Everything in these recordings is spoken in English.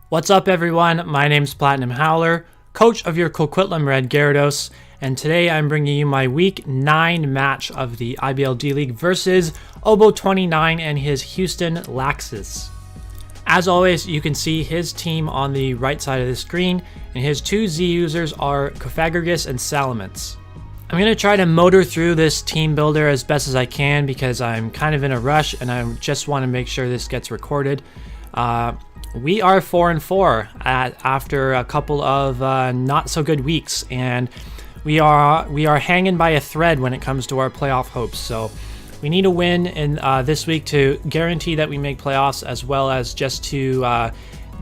What's up, everyone? My name's PlatinumHowler, coach of your Coquitlam Red Gyarados, and today I'm bringing you my Week 9 match of the IBL D-League versus Obo29 and his Houston Laxes. As always, you can see his team on the right side of the screen, and his two Z users are Coquitlam and Salamence. I'm going to try to motor through this team builder as best as I can because I'm kind of in a rush and I just want to make sure this gets recorded. We are 4-4 after a couple of not so good weeks, and we are hanging by a thread when it comes to our playoff hopes. So we need a win in this week to guarantee that we make playoffs, as well as just to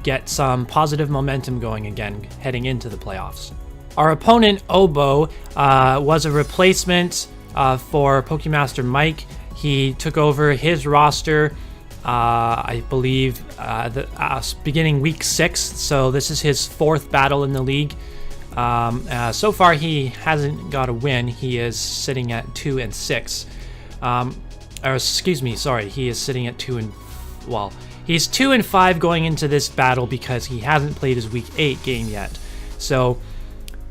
get some positive momentum going again heading into the playoffs. Our opponent, Obo, was a replacement for Pokemaster Mike. He took over his roster, I believe, beginning week 6. So this is his 4th battle in the league. So far, he hasn't got a win. He is sitting at 2-6. Or excuse me, sorry, he is sitting at he's 2-5 going into this battle because he hasn't played his week 8 game yet. So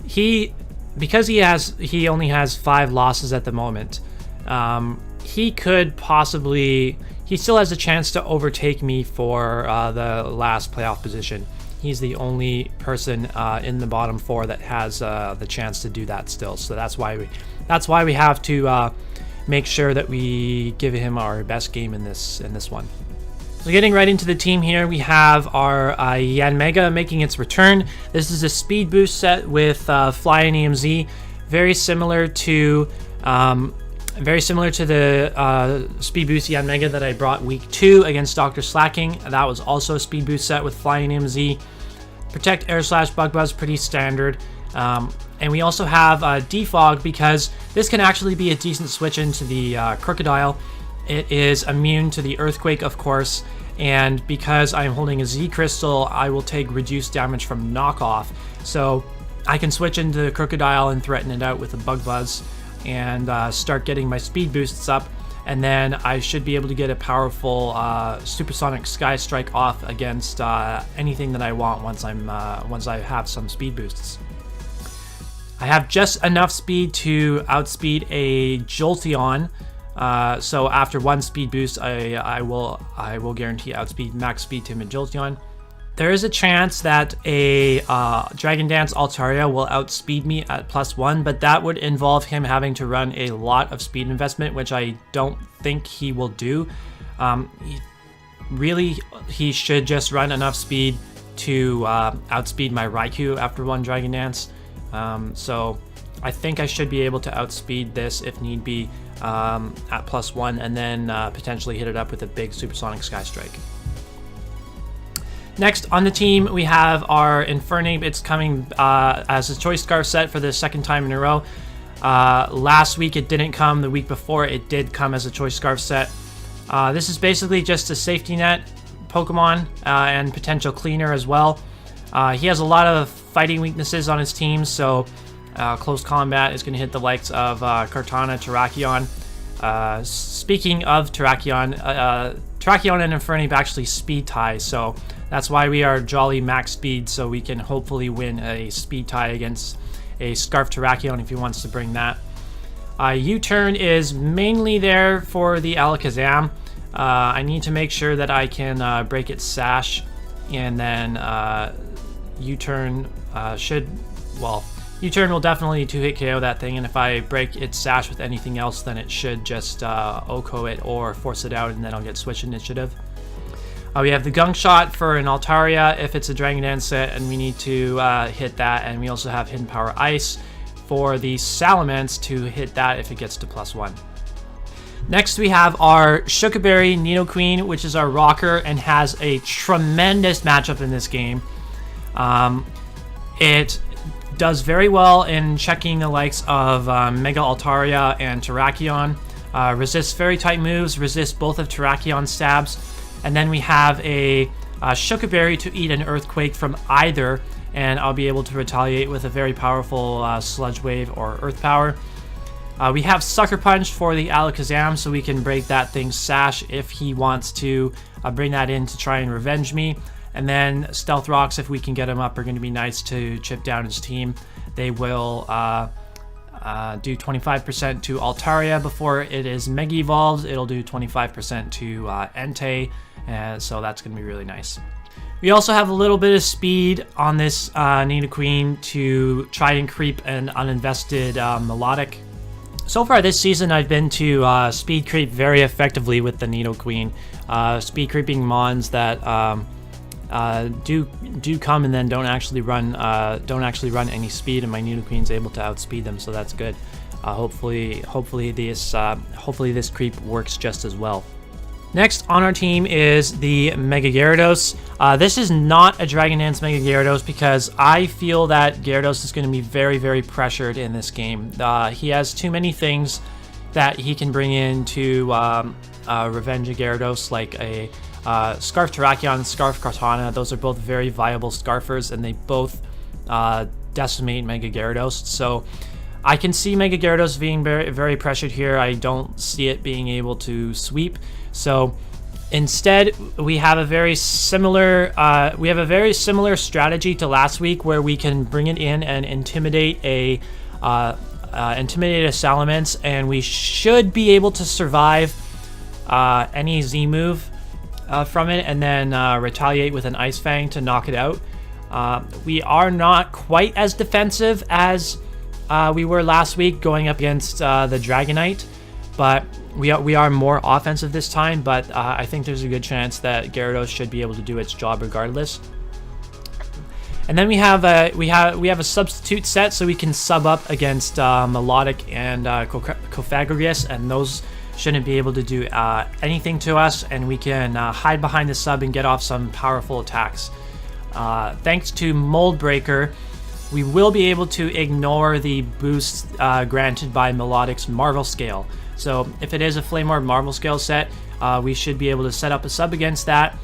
because he only has 5 losses at the moment, he still has a chance to overtake me for the last playoff position. He's the only person in the bottom 4 that has the chance to do that still. So that's why we have to make sure that we give him our best game in this one. So getting right into the team here, we have our Yanmega making its return. This is a speed boost set with Flying EMZ, very similar to the speed boost Yanmega that I brought week 2 against Dr. Slacking. That was also a speed boost set with Flying EMZ. Protect, Air Slash, Bug Buzz, pretty standard. And we also have Defog, because this can actually be a decent switch into the Crocodile. It is immune to the Earthquake, of course, and because I'm holding a Z Crystal, I will take reduced damage from Knockoff. So I can switch into the Crocodile and threaten it out with a Bug Buzz and start getting my speed boosts up, and then I should be able to get a powerful Supersonic Sky Strike off against anything that I want once I have some speed boosts. I have just enough speed to outspeed a Jolteon. So after one speed boost, I will guarantee outspeed max speed to Jolteon. There is a chance that a Dragon Dance Altaria will outspeed me at +1, but that would involve him having to run a lot of speed investment, which I don't think he will do. He should just run enough speed to outspeed my Raikou after one Dragon Dance. So I think I should be able to outspeed this if need be at +1, and then potentially hit it up with a big Supersonic Sky Strike. Next on the team, we have our Infernape. It's coming as a Choice Scarf set for the 2nd time in a row. Last week it didn't come. The week before it did come as a Choice Scarf set. This is basically just a safety net Pokemon and potential cleaner as well. He has a lot of fighting weaknesses on his team, so close combat is going to hit the likes of Kartana, Terrakion. Speaking of Terrakion, Terrakion and Infernape actually speed tie, so that's why we are jolly max speed, so we can hopefully win a speed tie against a Scarf Terrakion if he wants to bring that. U-turn is mainly there for the Alakazam. I need to make sure that I can break its sash, and then U-turn U-turn will definitely 2-hit KO that thing, and if I break its sash with anything else, then it should just OHKO it or force it out, and then I'll get switch initiative. We have the Gunk Shot for an Altaria if it's a Dragon Dance set, and we need to hit that, and we also have Hidden Power Ice for the Salamence to hit that if it gets to +1. Next, we have our Shukaberry Nidoqueen, which is our rocker and has a tremendous matchup in this game. It does very well in checking the likes of Mega Altaria and Terrakion. Resists very tight moves, resists both of Terrakion's stabs. And then we have a Shukaberry to eat an Earthquake from either, and I'll be able to retaliate with a very powerful Sludge Wave or Earth Power. We have Sucker Punch for the Alakazam, so we can break that thing's sash if he wants to bring that in to try and revenge me. And then Stealth Rocks, if we can get them up, are going to be nice to chip down his team. They will do 25% to Altaria before it is Mega Evolved. It'll do 25% to Entei, so that's going to be really nice. We also have a little bit of speed on this Nidoqueen to try and creep an uninvested Melodic. So far this season, I've been to speed creep very effectively with the Nidoqueen. Speed creeping mons that do come and then don't actually run any speed, and my Nidoqueen's able to outspeed them, so that's good. Hopefully this creep works just as well. Next on our team is the Mega Gyarados. This is not a Dragon Dance Mega Gyarados because I feel that Gyarados is going to be very, very pressured in this game. He has too many things that he can bring in to revenge a Gyarados, like a Scarf Terrakion, Scarf Kartana. Those are both very viable Scarfers, and they both decimate Mega Gyarados. So I can see Mega Gyarados being very, very pressured here. I don't see it being able to sweep. So instead, we have a very similar strategy to last week, where we can bring it in and intimidate a Salamence, and we should be able to survive any Z move from it, and then retaliate with an Ice Fang to knock it out. We are not quite as defensive as we were last week going up against the Dragonite, but we are more offensive this time. But I think there's a good chance that Gyarados should be able to do its job regardless. And then we have a substitute set, so we can sub up against Melodic and Cofagrigus, and those shouldn't be able to do anything to us, and we can hide behind the sub and get off some powerful attacks. Thanks to Mold Breaker, we will be able to ignore the boost granted by Melodic's Marvel Scale. So if it is a Flame Orb Marvel Scale set, we should be able to set up a sub against that.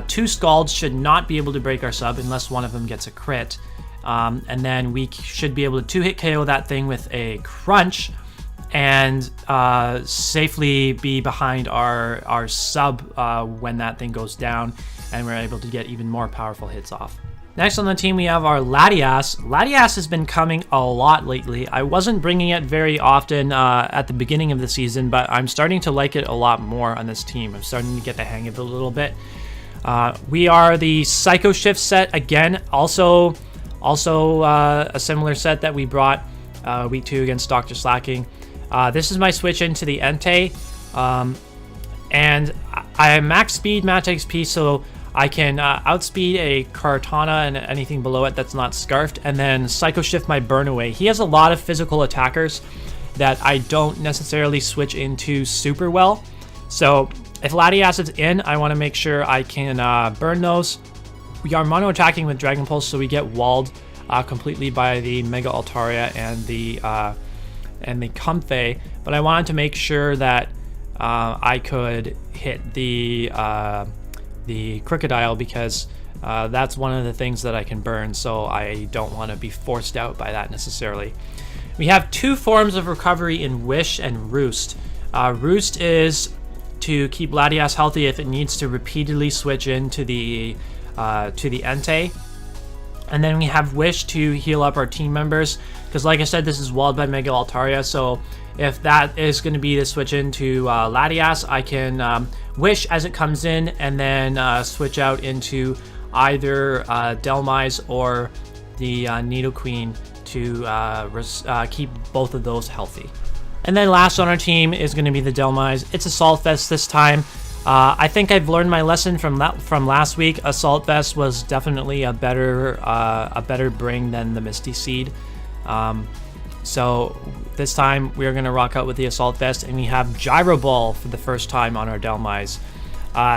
Two Scalds should not be able to break our sub unless one of them gets a crit. And then we should be able to 2-hit KO that thing with a Crunch and safely be behind our sub when that thing goes down, and we're able to get even more powerful hits off. Next on the team, we have our Latias. Latias has been coming a lot lately. I wasn't bringing it very often at the beginning of the season, but I'm starting to like it a lot more on this team. I'm starting to get the hang of it a little bit. We are the Psycho Shift set again, also a similar set that we brought week 2 against Dr. Slacking. This is my switch into the Entei, and I have max speed, max XP, so I can outspeed a Kartana and anything below it that's not Scarfed, and then Psycho Shift my Burn Away. He has a lot of physical attackers that I don't necessarily switch into super well, so if Latias is in, I want to make sure I can burn those. We are mono attacking with Dragon Pulse, so we get walled completely by the Mega Altaria and the Comfey, but I wanted to make sure that I could hit the Crocodile, because that's one of the things that I can burn, so I don't want to be forced out by that necessarily. We have 2 forms of recovery in Wish and Roost. Roost is to keep Latias healthy if it needs to repeatedly switch into the Entei. And then we have Wish to heal up our team members, because like I said, this is walled by Mega Altaria, so if that is going to be the switch into Latias, I can Wish as it comes in, and then switch out into either Delmise or the Nidoqueen to keep both of those healthy. And then last on our team is going to be the Delmise. It's Assault Vest this time. I think I've learned my lesson from last week. Assault Vest was definitely a better bring than the Misty Seed. So this time we are going to rock out with the Assault Vest, and we have Gyro Ball for the first time on our Delmise.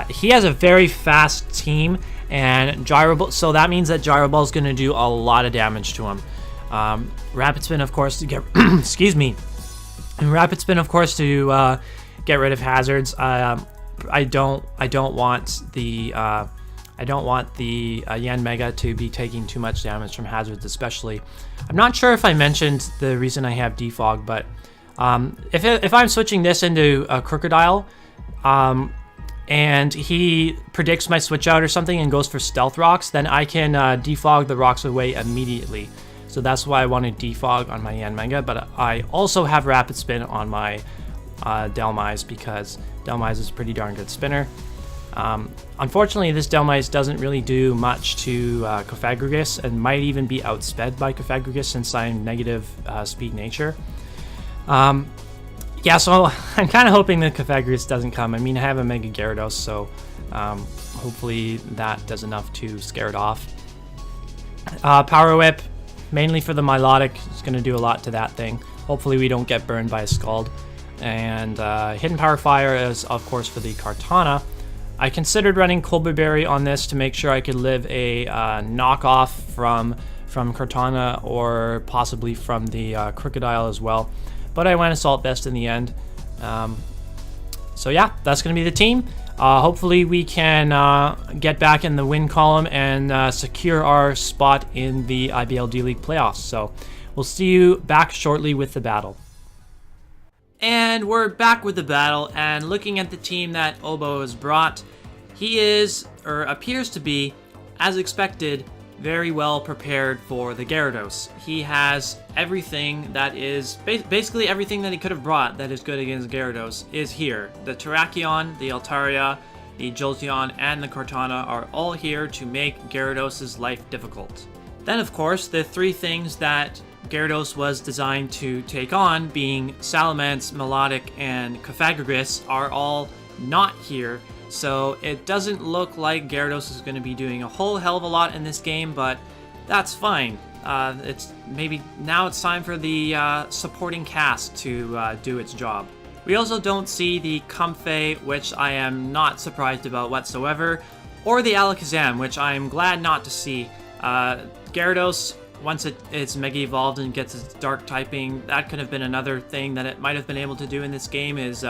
He has a very fast team, and so that means that Gyro Ball is going to do a lot of damage to him. Rapid Spin, of course, to get excuse me. And Rapid Spin, of course, to get rid of hazards. I don't want the Yanmega to be taking too much damage from hazards, especially. I'm not sure if I mentioned the reason I have Defog, but if I'm switching this into a Crocodile, and he predicts my switch out or something and goes for stealth rocks, then I can defog the rocks away immediately. So that's why I want to defog on my Yanmega, but I also have rapid spin on my Dhelmise, because Dhelmise is a pretty darn good spinner. Unfortunately, this Dhelmise doesn't really do much to Cofagrigus, and might even be outsped by Cofagrigus since I'm negative speed nature. Yeah, so I'm kind of hoping that Cofagrigus doesn't come. I mean, I have a Mega Gyarados, so hopefully that does enough to scare it off. Power Whip, mainly for the Milotic, is going to do a lot to that thing. Hopefully we don't get burned by a Scald. And Hidden Power Fire is, of course, for the Kartana. I considered running Colbur Berry on this to make sure I could live a knockoff from Kartana, or possibly from the Crocodile as well. But I went Assault Vest in the end. So yeah, that's going to be the team. Hopefully we can get back in the win column and secure our spot in the IBL D-League playoffs. So we'll see you back shortly with the battle. And we're back with the battle, and looking at the team that Obo has brought, he is, or appears to be, as expected, very well prepared for the Gyarados. He has everything that is, basically everything that he could have brought that is good against Gyarados is here. The Terrakion, the Altaria, the Jolteon, and the Kartana are all here to make Gyarados' life difficult. Then, of course, the three things that Gyarados was designed to take on, being Salamence, Milotic, and Cofagrigus, are all not here. So it doesn't look like Gyarados is going to be doing a whole hell of a lot in this game, but that's fine. Now it's time for the supporting cast to do its job. We also don't see the Comfey, which I am not surprised about whatsoever, or the Alakazam, which I am glad not to see. Gyarados, once it's Mega Evolved and gets its Dark typing, that could have been another thing that it might have been able to do in this game, is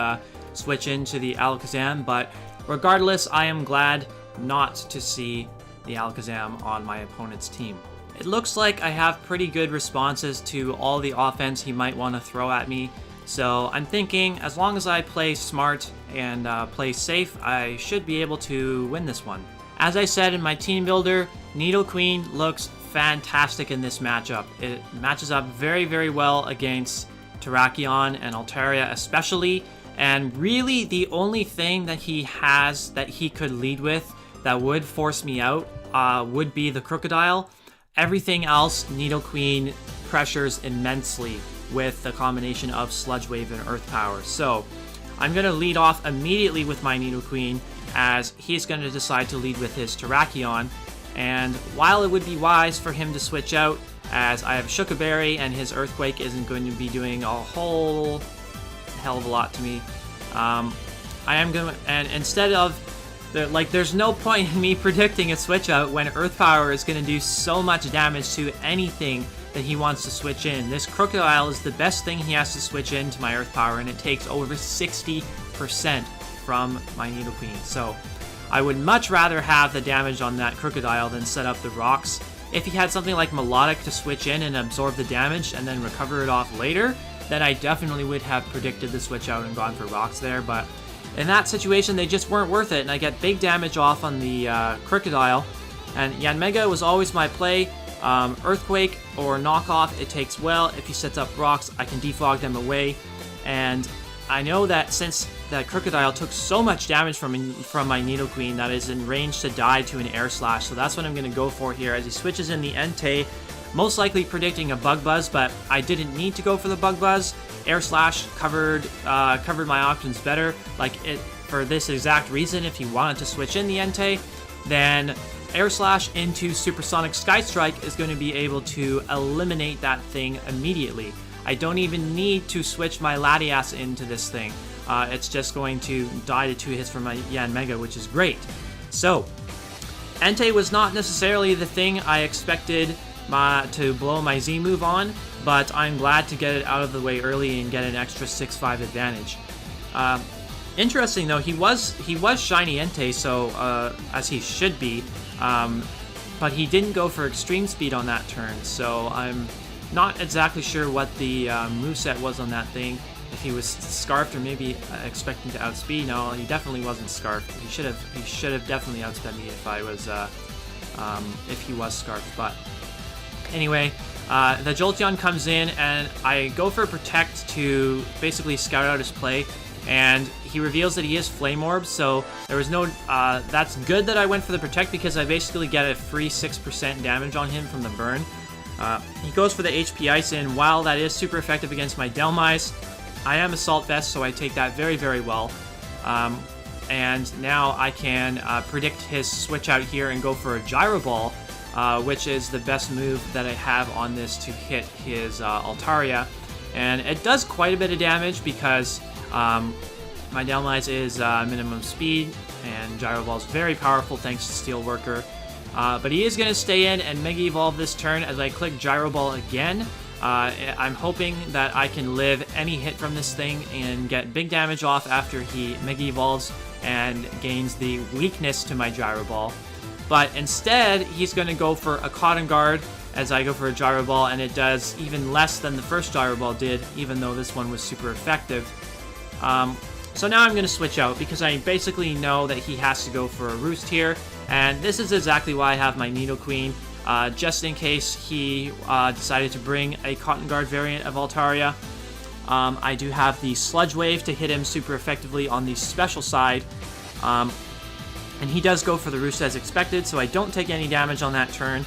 switch into the Alakazam, but regardless, I am glad not to see the Alakazam on my opponent's team. It looks like I have pretty good responses to all the offense he might want to throw at me, so I'm thinking as long as I play smart and play safe, I should be able to win this one. As I said in my team builder, Nidoqueen looks fantastic in this matchup. It matches up very, very well against Terrakion and Altaria especially, and really the only thing that he has that he could lead with that would force me out would be the Crocodile. Everything else, Nidoqueen pressures immensely with the combination of Sludge Wave and Earth Power. So I'm going to lead off immediately with my Nidoqueen, as he's going to decide to lead with his Terrakion. And while it would be wise for him to switch out, as I have Shuka Berry and his Earthquake isn't going to be doing a whole hell of a lot to me, I am going to, and instead of, there's no point in me predicting a switch out when Earth Power is going to do so much damage to anything that he wants to switch in. This Crocodile is the best thing he has to switch into my Earth Power, and it takes over 60% from my Nidoqueen. So I would much rather have the damage on that Crocodile than set up the rocks. If he had something like Milotic to switch in and absorb the damage and then recover it off later, then I definitely would have predicted the switch out and gone for rocks there, but in that situation they just weren't worth it, and I get big damage off on the Crocodile, and Yanmega was always my play. Earthquake or knockoff, it takes well. If he sets up rocks, I can defog them away, and I know that since that Crocodile took so much damage from my Nidoqueen, that is in range to die to an Air Slash, so that's what I'm going to go for here as he switches in the Entei, most likely predicting a Bug Buzz, but I didn't need to go for the Bug Buzz. Air Slash covered my options better, for this exact reason. If he wanted to switch in the Entei, then Air Slash into Supersonic Sky Strike is going to be able to eliminate that thing immediately. I don't even need to switch my Latias into this thing. It's just going to die to 2 hits from my Yanmega, which is great. So, Entei was not necessarily the thing I expected to blow my Z move on, but I'm glad to get it out of the way early and get an extra 6-5 advantage. Interesting though, he was Shiny Entei, so as he should be, but he didn't go for Extreme Speed on that turn, so I'm not exactly sure what the moveset was on that thing. if he was scarfed or maybe expecting to outspeed. No, he definitely wasn't scarfed. He should have definitely outsped me if I was if he was scarfed. But anyway, the Jolteon comes in and I go for Protect to basically scout out his play, and he reveals that he is Flame Orb, so there was no, that's good that I went for the Protect because I basically get a free 6% damage on him from the burn. He goes for the HP Ice, and while that is super effective against my Dhelmise, I am Assault Vest, so I take that very, very well. And now I can predict his switch out here and go for a Gyro Ball, which is the best move that I have on this to hit his Altaria. And it does quite a bit of damage because my Dhelmise is minimum speed, and Gyro Ball is very powerful thanks to Steel Worker. But he is going to stay in and Mega Evolve this turn as I click Gyro Ball again. I'm hoping that I can live any hit from this thing and get big damage off after he Mega Evolves and gains the weakness to my Gyro Ball. But instead, he's going to go for a Cotton Guard as I go for a Gyro Ball, and it does even less than the first Gyro Ball did, even though this one was super effective. So now I'm going to switch out because I basically know that he has to go for a Roost here, and this is exactly why I have my Nidoqueen, just in case he decided to bring a Cotton Guard variant of Altaria. I do have the Sludge Wave to hit him super effectively on the special side, and he does go for the Roost as expected, so I don't take any damage on that turn.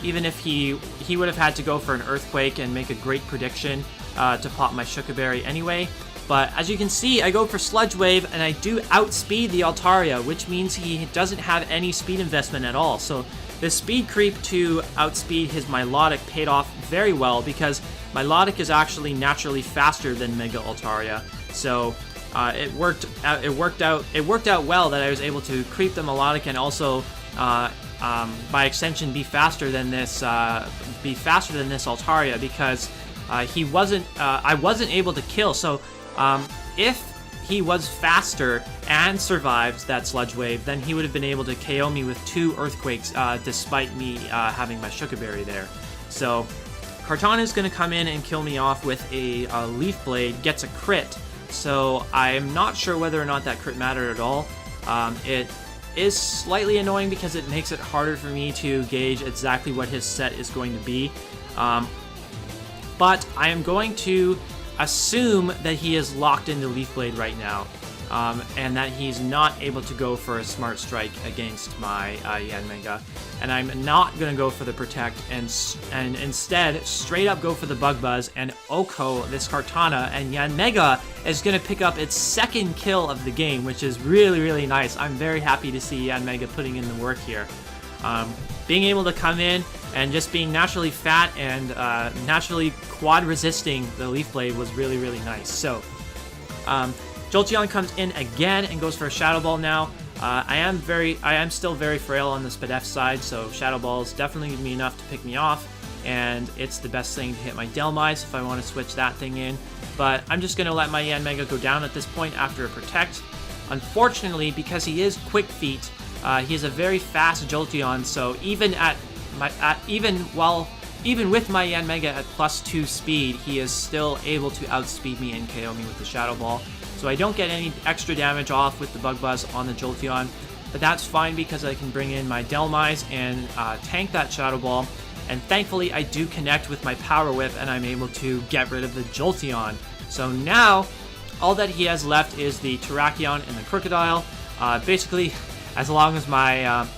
Even if he would have had to go for an Earthquake and make a great prediction to pop my Shuca Berry anyway. But as you can see, I go for Sludge Wave, and I do outspeed the Altaria, which means he doesn't have any speed investment at all. So the speed creep to outspeed his Milotic paid off very well because Milotic is actually naturally faster than Mega Altaria. So it worked out well that I was able to creep the Milotic and also by extension be faster than this Altaria because I wasn't able to kill. So if he was faster and survived that Sludge Wave, then he would have been able to KO me with 2 Earthquakes despite me having my Shuca Berry there. So Kartana is going to come in and kill me off with a Leaf Blade, gets a crit. So I'm not sure whether or not that crit mattered at all. It is slightly annoying because it makes it harder for me to gauge exactly what his set is going to be. But I am going to assume that he is locked into Leaf Blade right now, and that he's not able to go for a Smart Strike against my Yanmega. And I'm not going to go for the Protect, and instead straight up go for the Bug Buzz and Oko this Kartana, and Yanmega is going to pick up its 2nd kill of the game, which is really, really nice. I'm very happy to see Yanmega putting in the work here. Being able to come in and just being naturally fat and naturally quad resisting the Leaf Blade was really, really nice. So Jolteon comes in again and goes for a Shadow Ball now. I am still very frail on the Spadef side, so Shadow Ball is definitely going to be enough to pick me off, and it's the best thing to hit my Dhelmise if I want to switch that thing in. But I'm just going to let my Yanmega go down at this point after a Protect. Unfortunately, because he is Quick Feet, he is a very fast Jolteon, so even with my Yanmega at +2 speed, he is still able to outspeed me and KO me with the Shadow Ball. So I don't get any extra damage off with the Bug Buzz on the Jolteon, but that's fine because I can bring in my Dhelmise and tank that Shadow Ball. And thankfully, I do connect with my Power Whip, and I'm able to get rid of the Jolteon. So now, all that he has left is the Terrakion and the Crocodile. Basically, as long as my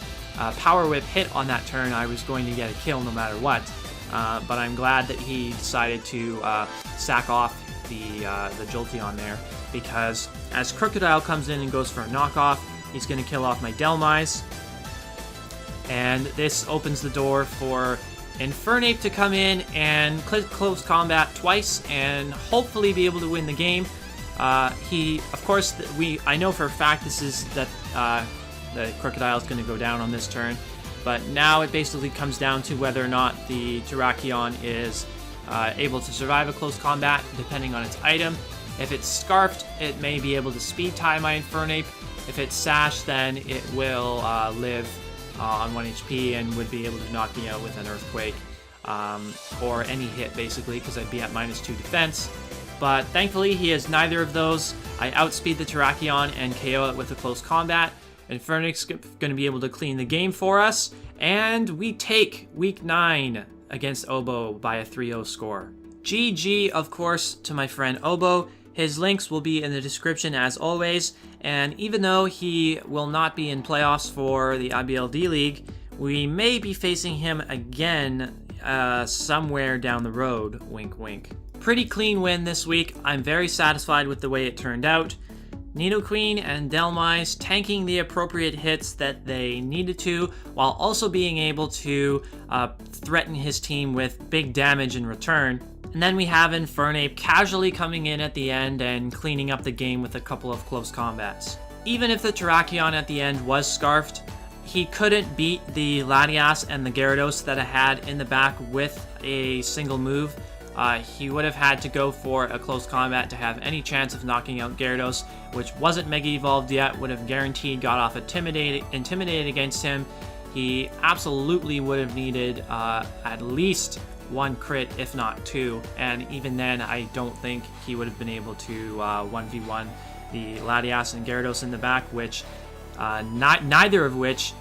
Power Whip hit on that turn, I was going to get a kill no matter what. But I'm glad that he decided to sack off the Jolteon there, because as Crocodile comes in and goes for a knockoff, he's going to kill off my Dhelmise. And this opens the door for Infernape to come in and click close combat twice and hopefully be able to win the game. Of course, I know for a fact this is that the Crocodile is going to go down on this turn, but now it basically comes down to whether or not the Terrakion is able to survive a close combat depending on its item. If it's Scarfed, it may be able to speed tie my Infernape. If it's Sash, then it will live on 1 HP and would be able to knock me out with an Earthquake or any hit basically, because I'd be at -2 defense. but thankfully he has neither of those. I outspeed the Terrakion and KO it with a close combat. Infernic's going to be able to clean the game for us, and we take Week 9 against Obo by a 3-0 score. GG, of course, to my friend Obo. His links will be in the description as always, and even though he will not be in playoffs for the IBL D-League, we may be facing him again somewhere down the road, wink wink. Pretty clean win this week. I'm very satisfied with the way it turned out. Nidoqueen and Dhelmise tanking the appropriate hits that they needed to, while also being able to threaten his team with big damage in return. And then we have Infernape casually coming in at the end and cleaning up the game with a couple of close combats. Even if the Terrakion at the end was scarfed, he couldn't beat the Latias and the Gyarados that I had in the back with a single move. He would have had to go for a close combat to have any chance of knocking out Gyarados, which wasn't Mega Evolved yet, would have guaranteed got off intimidated against him. He absolutely would have needed at least 1 crit, if not 2, and even then I don't think he would have been able to 1v1 the Latias and Gyarados in the back, which neither of which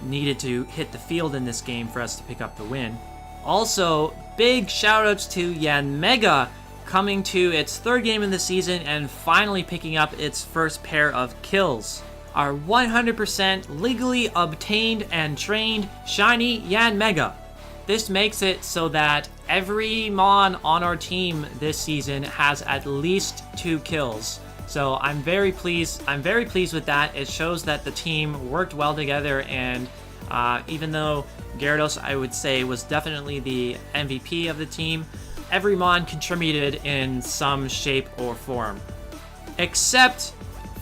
needed to hit the field in this game for us to pick up the win. Also, big shoutouts to Yanmega coming to its 3rd game of the season and finally picking up its first pair of kills. Our 100% legally obtained and trained shiny Yanmega. This makes it so that every Mon on our team this season has at least 2 kills. So I'm very pleased with that. It shows that the team worked well together, and even though Gyarados, I would say, was definitely the MVP of the team, every Mon contributed in some shape or form. Except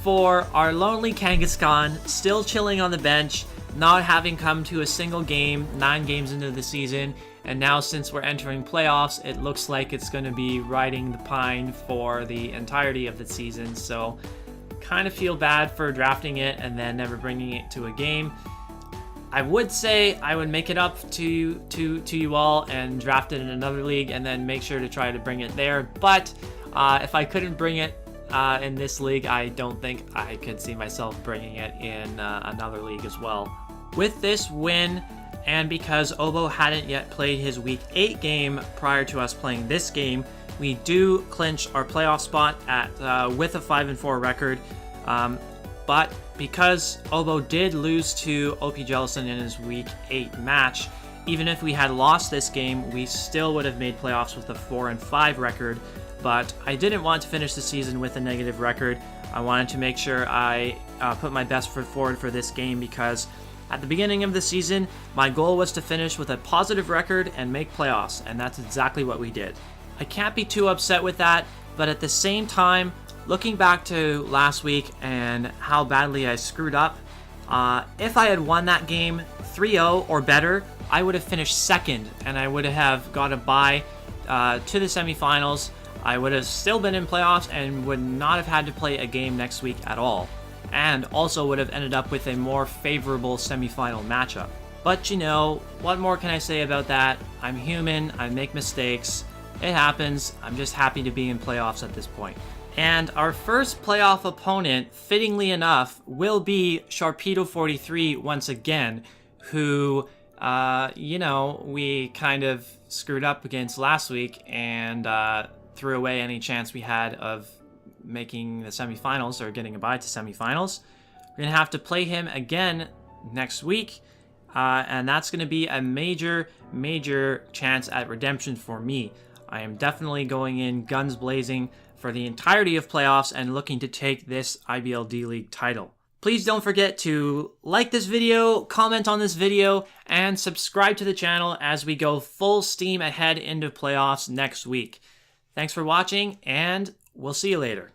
for our lonely Kangaskhan, still chilling on the bench, not having come to a single game, 9 games into the season, and now since we're entering playoffs, it looks like it's going to be riding the pine for the entirety of the season, so kind of feel bad for drafting it and then never bringing it to a game. I would say I would make it up to you all and draft it in another league and then make sure to try to bring it there, but if I couldn't bring it in this league, I don't think I could see myself bringing it in another league as well. With this win, and because Obo hadn't yet played his Week 8 game prior to us playing this game, we do clinch our playoff spot with a 5-4 record. But because Obo did lose to OP Jellison in his Week 8 match, even if we had lost this game, we still would have made playoffs with a 4-5 record. But I didn't want to finish the season with a negative record. I wanted to make sure I put my best foot forward for this game, because at the beginning of the season, my goal was to finish with a positive record and make playoffs, and that's exactly what we did. I can't be too upset with that, but at the same time, looking back to last week and how badly I screwed up, if I had won that game 3-0 or better, I would have finished 2nd, and I would have got a bye to the semifinals. I would have still been in playoffs and would not have had to play a game next week at all, and also would have ended up with a more favorable semifinal matchup. But you know, what more can I say about that? I'm human, I make mistakes, it happens. I'm just happy to be in playoffs at this point. And our first playoff opponent, fittingly enough, will be Sharpedo43 once again, who, you know, we kind of screwed up against last week and threw away any chance we had of making the semifinals or getting a bye to semifinals. We're going to have to play him again next week, and that's going to be a major chance at redemption for me. I am definitely going in guns blazing for the entirety of playoffs and looking to take this IBL D-League title. Please don't forget to like this video, comment on this video, and subscribe to the channel as we go full steam ahead into playoffs next week. Thanks for watching, and we'll see you later.